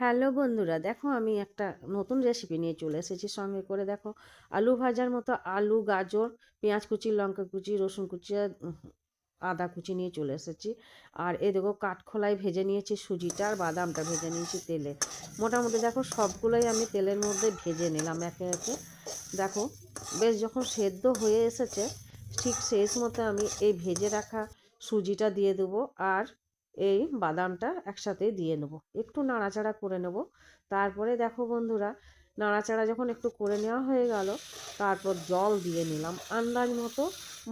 Hello বন্ধুরা, দেখো আমি একটা নতুন রেসিপি নিয়ে চলে এসেছি। সঙ্গে করে দেখো আলু ভাজার মতো আলু, গাজর, পেঁয়াজ কুচি, লঙ্কা কুচি, রসুন কুচি আর আদা কুচি নিয়ে চলে এসেছি। আর এই দেখো কাঠখোলায় ভেজে নিয়েছি সুজিটা, আর বাদামটা ভেজে নিয়েছি তেলে। মোটামুটি দেখো সবগুলোই আমি তেলের মধ্যে ভেজে নিলাম একে একে। দেখো বেশ যখন সেদ্ধ হয়ে এসেছে, ঠিক শেষ মতো আমি এই ভেজে রাখা সুজিটা দিয়ে দেবো, আর এই বাদামটা একসাথে দিয়ে নেবো, একটু নাড়াচাড়া করে নেব। তারপরে দেখো বন্ধুরা, নাড়াচাড়া যখন একটু করে নেওয়া হয়ে গেল, তারপর জল দিয়ে নিলাম আন্দাজ মতো।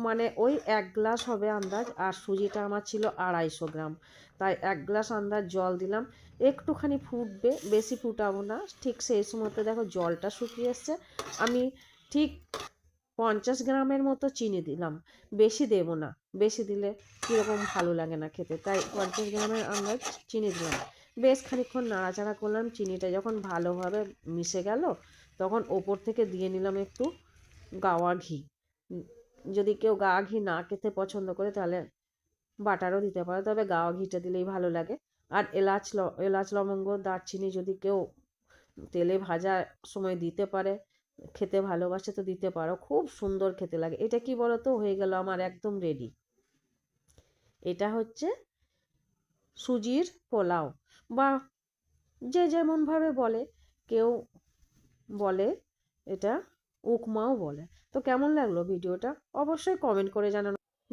মানে ওই 1 গ্লাস হবে আন্দাজ, আর সুজিটা আমার ছিল 250 গ্রাম, তাই 1 গ্লাস আন্দাজ জল দিলাম। একটুখানি ফুটবে, বেশি ফুটাবো না। ঠিক সেই সময়তে দেখো জলটা শুকিয়ে এসছে। আমি ঠিক 50 গ্রামের মতো চিনি দিলাম, বেশি দেব না। বেশি দিলে কীরকম ভালো লাগে না খেতে, তাই 50 গ্রামের আন্দাজ চিনি দিলাম। বেশ খানিকক্ষণ নাড়াচাড়া করলাম। চিনিটা যখন ভালোভাবে মিশে গেল, তখন ওপর থেকে দিয়ে নিলাম একটু গাওয়া ঘি। যদি কেউ গাওয়া ঘি না খেতে পছন্দ করে, তাহলে বাটারও দিতে পারে, তবে গাওয়া ঘিটা দিলেই ভালো লাগে। আর এলাচ, লবঙ্গ, দারচিনি যদি কেউ তেলে ভাজার সময় দিতে পারে, খেতে ভালোবাসে, তো দিতে পারো, খুব সুন্দর খেতে লাগে। এটা কি বলো তো, হয়ে গেল আমার একদম রেডি। এটা হচ্ছে সুজির পোলাও, বা যে যেমনভাবে বলে। কেউ বলে এটা উপমাও বলে। তো কেমন লাগলো ভিডিওটা, অবশ্যই কমেন্ট করে জানানো।